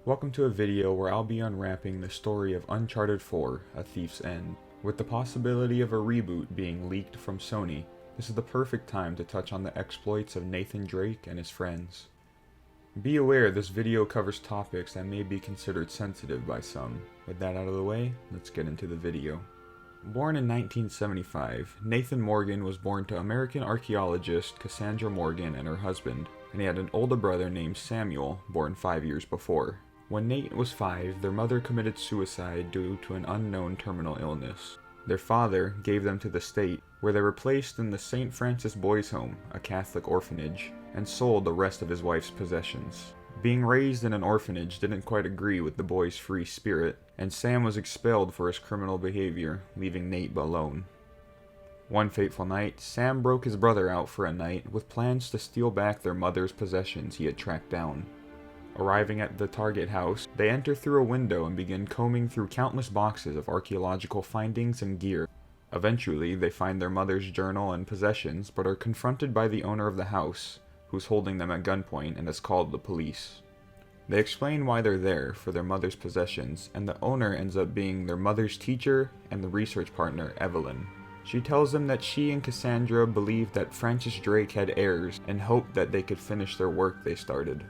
Welcome to a video where I'll be unwrapping the story of Uncharted 4, A Thief's End. With the possibility of a reboot being leaked from Sony, this is the perfect time to touch on the exploits of Nathan Drake and his friends. Be aware this video covers topics that may be considered sensitive by some. With that out of the way, let's get into the video. Born in 1975, Nathan Morgan was born to American archaeologist Cassandra Morgan and her husband, and he had an older brother named Samuel, born 5 years before. When Nate was 5, their mother committed suicide due to an unknown terminal illness. Their father gave them to the state, where they were placed in the St. Francis Boys' Home, a Catholic orphanage, and sold the rest of his wife's possessions. Being raised in an orphanage didn't quite agree with the boy's free spirit, and Sam was expelled for his criminal behavior, leaving Nate alone. One fateful night, Sam broke his brother out for a night with plans to steal back their mother's possessions he had tracked down. Arriving at the target house, they enter through a window and begin combing through countless boxes of archaeological findings and gear. Eventually, they find their mother's journal and possessions, but are confronted by the owner of the house, who's holding them at gunpoint and has called the police. They explain why they're there, for their mother's possessions, and the owner ends up being their mother's teacher and the research partner, Evelyn. She tells them that she and Cassandra believed that Francis Drake had heirs and hoped that they could finish their work they started.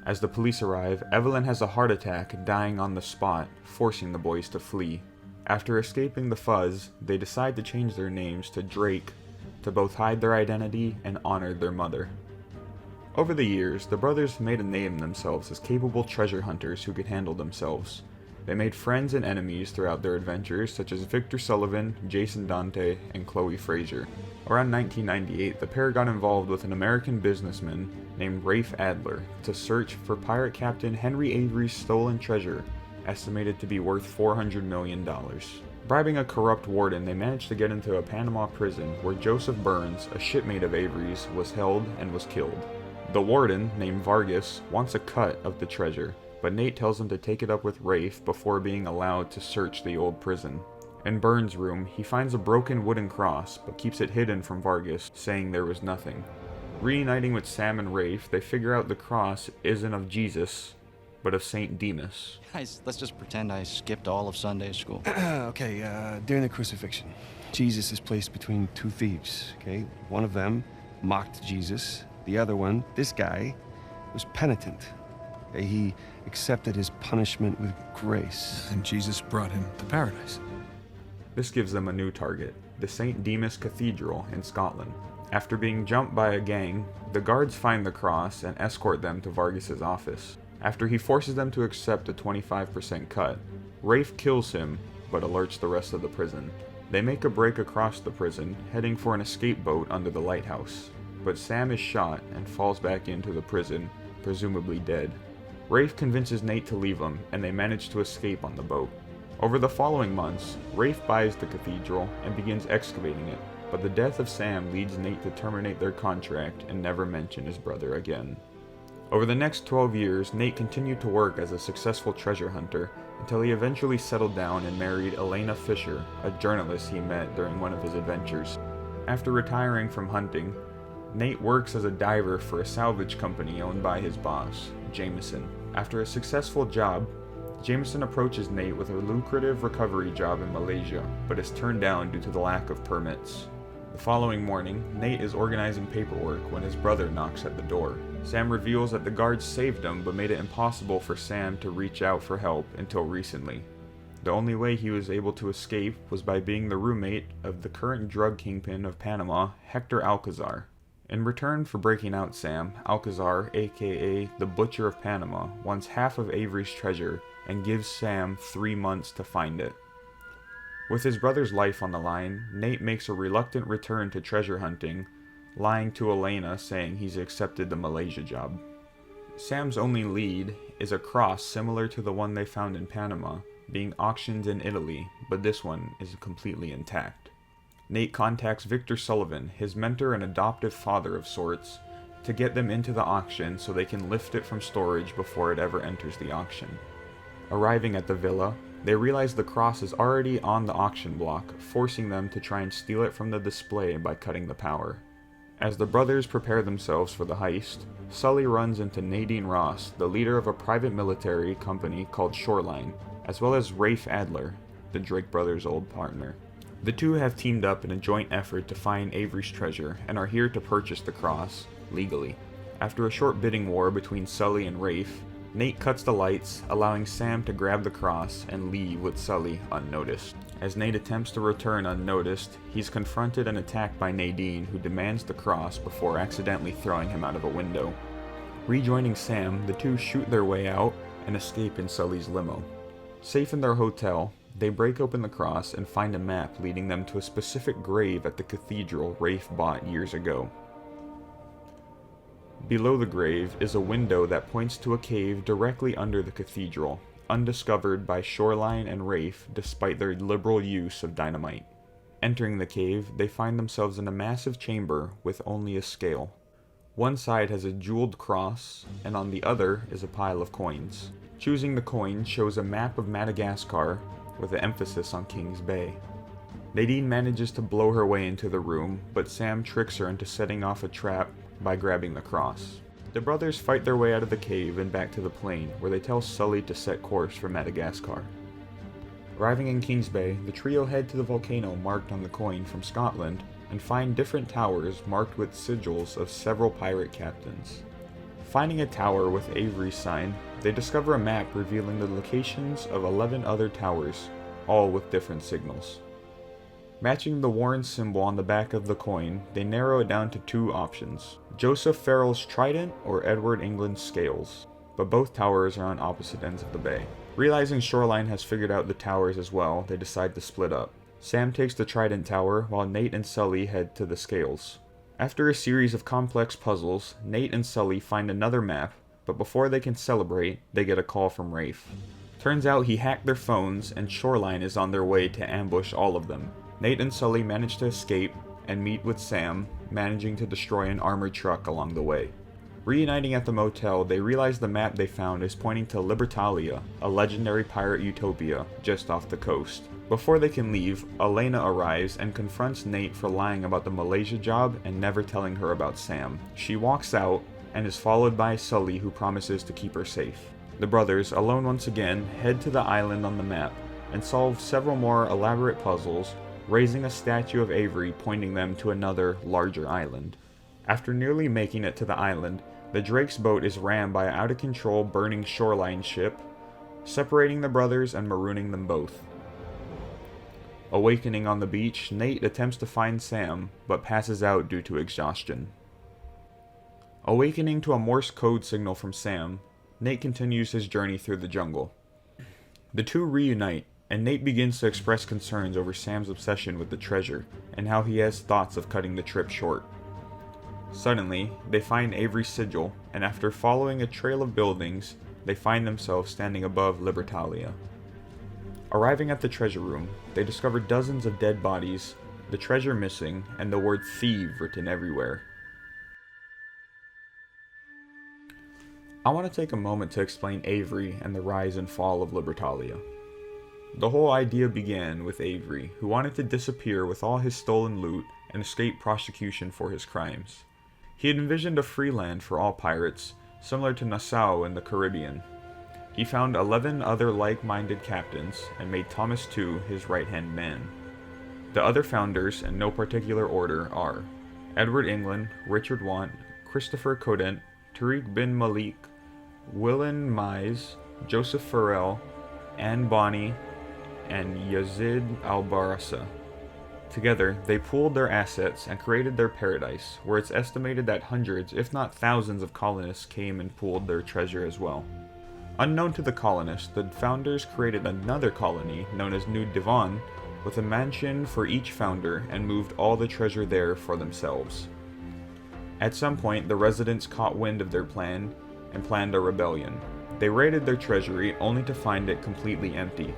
As the police arrive, Evelyn has a heart attack, dying on the spot, forcing the boys to flee. After escaping the fuzz, they decide to change their names to Drake to both hide their identity and honor their mother. Over the years, the brothers made a name themselves as capable treasure hunters who could handle themselves. They made friends and enemies throughout their adventures, such as Victor Sullivan, Jason Dante, and Chloe Fraser. Around 1998, the pair got involved with an American businessman named Rafe Adler to search for pirate captain Henry Avery's stolen treasure, estimated to be worth $400 million. Bribing a corrupt warden, they managed to get into a Panama prison where Joseph Burns, a shipmate of Avery's, was held and was killed. The warden, named Vargas, wants a cut of the treasure, but Nate tells him to take it up with Rafe before being allowed to search the old prison. In Burns' room, he finds a broken wooden cross, but keeps it hidden from Vargas, saying there was nothing. Reuniting with Sam and Rafe, they figure out the cross isn't of Jesus, but of Saint Demas. Guys, let's just pretend I skipped all of Sunday school. During the crucifixion, Jesus is placed between two thieves, okay? One of them mocked Jesus. The other one, this guy, was penitent. Okay? He accepted his punishment with grace. And Jesus brought him to paradise. This gives them a new target, the St. Demas Cathedral in Scotland. After being jumped by a gang, the guards find the cross and escort them to Vargas's office. After he forces them to accept a 25% cut, Rafe kills him, but alerts the rest of the prison. They make a break across the prison, heading for an escape boat under the lighthouse. But Sam is shot and falls back into the prison, presumably dead. Rafe convinces Nate to leave him, and they manage to escape on the boat. Over the following months, Rafe buys the cathedral and begins excavating it, but the death of Sam leads Nate to terminate their contract and never mention his brother again. Over the next 12 years, Nate continued to work as a successful treasure hunter until he eventually settled down and married Elena Fisher, a journalist he met during one of his adventures. After retiring from hunting, Nate works as a diver for a salvage company owned by his boss, Jameson. After a successful job, Jameson approaches Nate with a lucrative recovery job in Malaysia, but is turned down due to the lack of permits. The following morning, Nate is organizing paperwork when his brother knocks at the door. Sam reveals that the guards saved him but made it impossible for Sam to reach out for help until recently. The only way he was able to escape was by being the roommate of the current drug kingpin of Panama, Hector Alcazar. In return for breaking out Sam, Alcazar, aka the Butcher of Panama, wants half of Avery's treasure and gives Sam 3 months to find it. With his brother's life on the line, Nate makes a reluctant return to treasure hunting, lying to Elena saying he's accepted the Malaysia job. Sam's only lead is a cross similar to the one they found in Panama, being auctioned in Italy, but this one is completely intact. Nate contacts Victor Sullivan, his mentor and adoptive father of sorts, to get them into the auction so they can lift it from storage before it ever enters the auction. Arriving at the villa, they realize the cross is already on the auction block, forcing them to try and steal it from the display by cutting the power. As the brothers prepare themselves for the heist, Sully runs into Nadine Ross, the leader of a private military company called Shoreline, as well as Rafe Adler, the Drake brothers' old partner. The two have teamed up in a joint effort to find Avery's treasure and are here to purchase the cross, legally. After a short bidding war between Sully and Rafe, Nate cuts the lights, allowing Sam to grab the cross and leave with Sully unnoticed. As Nate attempts to return unnoticed, he's confronted and attacked by Nadine, who demands the cross before accidentally throwing him out of a window. Rejoining Sam, the two shoot their way out and escape in Sully's limo. Safe in their hotel, they break open the cross and find a map leading them to a specific grave at the cathedral Rafe bought years ago. Below the grave is a window that points to a cave directly under the cathedral, undiscovered by Shoreline and Rafe despite their liberal use of dynamite. Entering the cave, they find themselves in a massive chamber with only a scale. One side has a jeweled cross, and on the other is a pile of coins. Choosing the coin shows a map of Madagascar with an emphasis on Kings Bay. Nadine manages to blow her way into the room, but Sam tricks her into setting off a trap by grabbing the cross. The brothers fight their way out of the cave and back to the plane, where they tell Sully to set course for Madagascar. Arriving in Kings Bay, the trio head to the volcano marked on the coin from Scotland and find different towers marked with sigils of several pirate captains. Finding a tower with Avery's sign, they discover a map revealing the locations of 11 other towers, all with different signals. Matching the Warren symbol on the back of the coin, they narrow it down to two options: Joseph Farrell's trident or Edward England's scales, but both towers are on opposite ends of the bay. Realizing Shoreline has figured out the towers as well, they decide to split up. Sam takes the trident tower, while Nate and Sully head to the scales. After a series of complex puzzles, Nate and Sully find another map, but before they can celebrate, they get a call from Rafe. Turns out he hacked their phones, and Shoreline is on their way to ambush all of them. Nate and Sully manage to escape and meet with Sam, managing to destroy an armored truck along the way. Reuniting at the motel, they realize the map they found is pointing to Libertalia, a legendary pirate utopia just off the coast. Before they can leave, Elena arrives and confronts Nate for lying about the Malaysia job and never telling her about Sam. She walks out and is followed by Sully, who promises to keep her safe. The brothers, alone once again, head to the island on the map and solve several more elaborate puzzles, raising a statue of Avery pointing them to another, larger island. After nearly making it to the island, the Drake's boat is rammed by an out-of-control burning Shoreline ship, separating the brothers and marooning them both. Awakening on the beach, Nate attempts to find Sam, but passes out due to exhaustion. Awakening to a Morse code signal from Sam, Nate continues his journey through the jungle. The two reunite, and Nate begins to express concerns over Sam's obsession with the treasure, and how he has thoughts of cutting the trip short. Suddenly, they find Avery's sigil, and after following a trail of buildings, they find themselves standing above Libertalia. Arriving at the treasure room, they discover dozens of dead bodies, the treasure missing, and the word "thief" written everywhere. I want to take a moment to explain Avery and the rise and fall of Libertalia. The whole idea began with Avery, who wanted to disappear with all his stolen loot and escape prosecution for his crimes. He had envisioned a free land for all pirates, similar to Nassau in the Caribbean. He found 11 other like-minded captains and made Thomas II his right-hand man. The other founders, in no particular order, are Edward England, Richard Want, Christopher Codent, Tariq bin Malik, Willen Mize, Joseph Farrell, Anne Bonny, and Yazid al-Barasa. Together, they pooled their assets and created their paradise, where it's estimated that hundreds, if not thousands, of colonists came and pooled their treasure as well. Unknown to the colonists, the founders created another colony known as New Devon, with a mansion for each founder, and moved all the treasure there for themselves. At some point, the residents caught wind of their plan and planned a rebellion. They raided their treasury only to find it completely empty.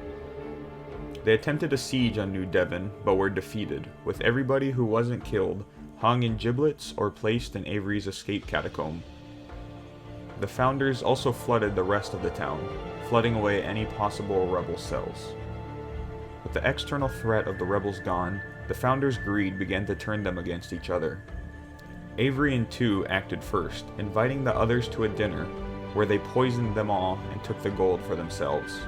They attempted a siege on New Devon, but were defeated, with everybody who wasn't killed hung in giblets or placed in Avery's escape catacomb. The founders also flooded the rest of the town, flooding away any possible rebel cells. With the external threat of the rebels gone, the founders' greed began to turn them against each other. Avery and Two acted first, inviting the others to a dinner, where they poisoned them all and took the gold for themselves.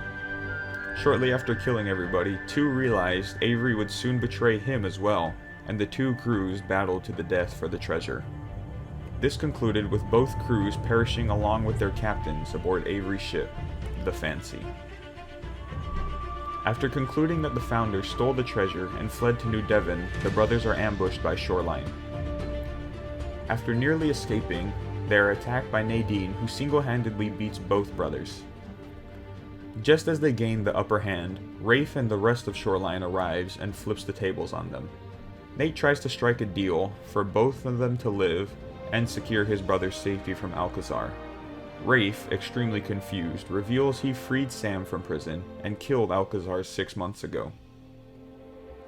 Shortly after killing everybody, Two realized Avery would soon betray him as well, and the two crews battled to the death for the treasure. This concluded with both crews perishing along with their captains aboard Avery's ship, the Fancy. After concluding that the founder stole the treasure and fled to New Devon, the brothers are ambushed by Shoreline. After nearly escaping, they are attacked by Nadine, who single-handedly beats both brothers. Just as they gain the upper hand, Rafe and the rest of Shoreline arrives and flips the tables on them. Nate tries to strike a deal for both of them to live and secure his brother's safety from Alcazar. Rafe, extremely confused, reveals he freed Sam from prison and killed Alcazar 6 months ago.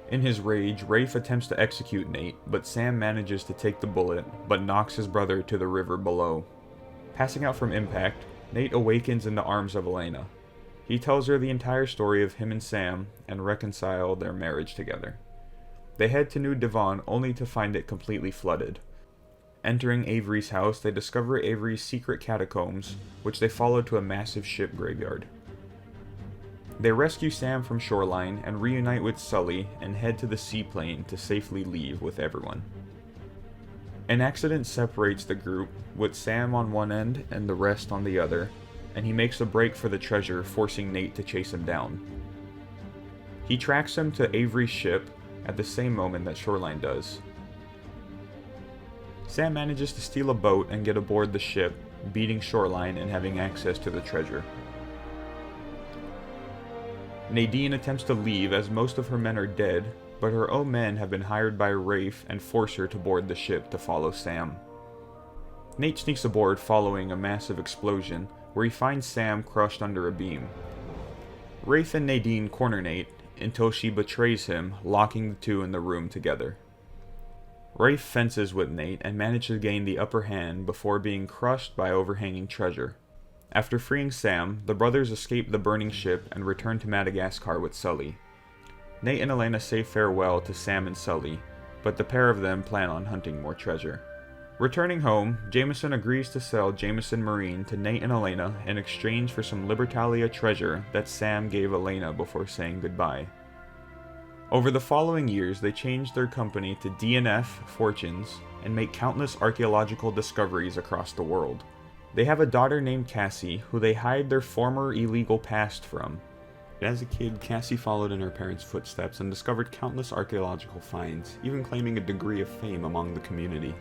In his rage, Rafe attempts to execute Nate, but Sam manages to take the bullet, but knocks his brother to the river below. Passing out from impact, Nate awakens in the arms of Elena. He tells her the entire story of him and Sam and reconcile their marriage together. They head to New Devon only to find it completely flooded. Entering Avery's house, they discover Avery's secret catacombs, which they follow to a massive ship graveyard. They rescue Sam from Shoreline and reunite with Sully and head to the seaplane to safely leave with everyone. An accident separates the group, with Sam on one end and the rest on the other, and he makes a break for the treasure, forcing Nate to chase him down. He tracks him to Avery's ship at the same moment that Shoreline does. Sam manages to steal a boat and get aboard the ship, beating Shoreline and having access to the treasure. Nadine attempts to leave as most of her men are dead, but her own men have been hired by Rafe and force her to board the ship to follow Sam. Nate sneaks aboard following a massive explosion, where he finds Sam crushed under a beam. Rafe and Nadine corner Nate until she betrays him, locking the two in the room together. Rafe fences with Nate and manages to gain the upper hand before being crushed by overhanging treasure. After freeing Sam, the brothers escape the burning ship and return to Madagascar with Sully. Nate and Elena say farewell to Sam and Sully, but the pair of them plan on hunting more treasure. Returning home, Jameson agrees to sell Jameson Marine to Nate and Elena in exchange for some Libertalia treasure that Sam gave Elena before saying goodbye. Over the following years, they changed their company to D&F Fortunes and make countless archaeological discoveries across the world. They have a daughter named Cassie, who they hide their former illegal past from. As a kid, Cassie followed in her parents' footsteps and discovered countless archaeological finds, even claiming a degree of fame among the community.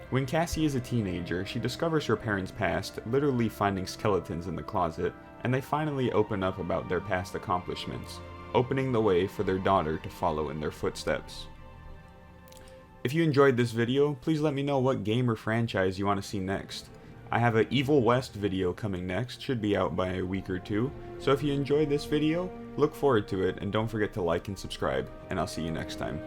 When Cassie is a teenager, she discovers her parents' past, literally finding skeletons in the closet, and they finally open up about their past accomplishments, opening the way for their daughter to follow in their footsteps. If you enjoyed this video, please let me know what game or franchise you want to see next. I have an Evil West video coming next, should be out by a week or two, so if you enjoyed this video, look forward to it and don't forget to like and subscribe, and I'll see you next time.